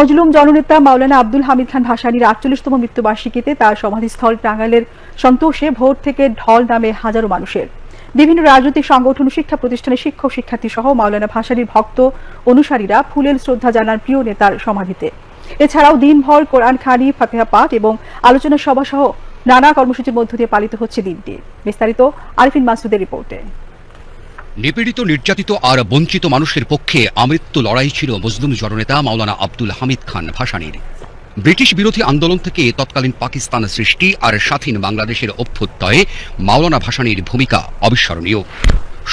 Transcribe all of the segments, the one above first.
মজলুম জননেতা মাওলানা আব্দুল হামিদ খান ভাসানীর ৪৮তম মৃত্যুবার্ষিকীতে তার সমাধিস্থল টাঙ্গাইলের সন্তোষে ভোর থেকে ঢল নামে হাজারো মানুষের। বিভিন্ন রাজনৈতিক সংগঠন ও শিক্ষা প্রতিষ্ঠানের শিক্ষক শিক্ষার্থী সহ মাওলানা ভাসানীর ভক্ত অনুসারীরা ফুলেল শ্রদ্ধা জানান প্রিয় নেতার সমাধিতে। এছাড়াও দিনভর কোরআন খানি, ফাতিহা পাঠ এবং আলোচনা সভা সহ নানা কর্মসূচির মধ্য দিয়ে পালিত হচ্ছে দিনটি। বিস্তারিত আরিফিন মাসুদের রিপোর্টে। নিপীড়িত, নির্যাতিত আর বঞ্চিত মানুষের পক্ষে আমৃত্যু লড়াই ছিল মজলুম জননেতা মাওলানা আব্দুল হামিদ খান ভাসানীর। ব্রিটিশ বিরোধী আন্দোলন থেকে তৎকালীন পাকিস্তান সৃষ্টি আর স্বাধীন বাংলাদেশের অভ্যুদয়ে মাওলানা ভাসানীর ভূমিকা অবিস্মরণীয়।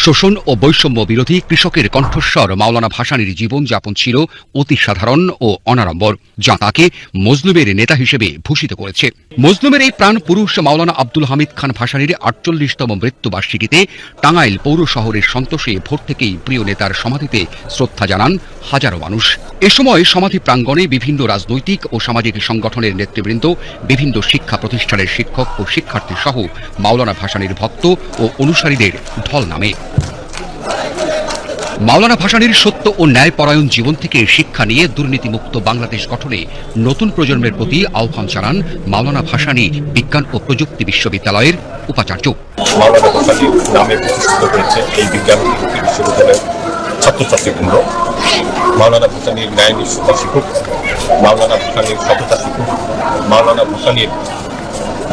শোষণ ও বৈষম্য বিরোধী কৃষকের কণ্ঠস্বর মাওলানা ভাসানীর জীবনযাপন ছিল অতি সাধারণ ও অনাড়ম্বর, যা তাকে মজলুমের নেতা হিসেবে ভূষিত করেছে। মজলুমের এই প্রাণ পুরুষ মাওলানা আব্দুল হামিদ খান ভাসানীর ৪৮তম মৃত্যুবার্ষিকীতে টাঙ্গাইল পৌর শহরের সন্তোষে ভোর থেকেই প্রিয় নেতার সমাধিতে শ্রদ্ধা জানান হাজারো মানুষ। এ সময় সমাধি প্রাঙ্গণে বিভিন্ন রাজনৈতিক ও সামাজিক সংগঠনের নেতৃবৃন্দ, বিভিন্ন শিক্ষা প্রতিষ্ঠানের শিক্ষক ও শিক্ষার্থী সহ মাওলানা ভাসানীর ভক্ত ও অনুসারীদের ঢল নামে। মাওলানা ভাসানীর সত্য ও ন্যায়পরায়ণ জীবন থেকে শিক্ষা নিয়ে দুর্নীতিমুক্ত বাংলাদেশ গঠনে নতুন প্রজন্মের প্রতি আহ্বান জানান মাওলানা ভাসানী বিজ্ঞান ও প্রযুক্তি বিশ্ববিদ্যালয়ের উপাচার্য। মাওলানা ভাসানীর নামে প্রতিষ্ঠিত হয়েছে এই বিজ্ঞান ও প্রযুক্তি বিশ্ববিদ্যালয়ের ছাত্রছাত্রীবৃন্দ। মাওলানা ভাসানীর ন্যায় নিষ্ঠতা শিক্ষক, মাওলানা ভাসানীর সততা শিক্ষক, মাওলানা ভাসানীর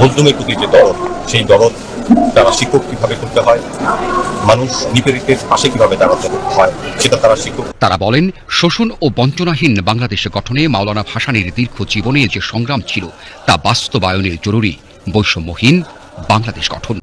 মজলুমের প্রতি যে দরদ, সেই দরদ তারা শিক্ষক কিভাবে করতে হয়, মানুষ নিপীড়িতের পাশে কিভাবে দাঁড়াতে হয়, সেটা তারা শিক্ষক। তারা বলেন, শোষণ ও বঞ্চনাহীন বাংলাদেশ গঠনে মাওলানা ভাসানীর দীর্ঘ জীবনে যে সংগ্রাম ছিল তা বাস্তবায়নের জরুরি বৈষম্যহীন বাংলাদেশ গঠন।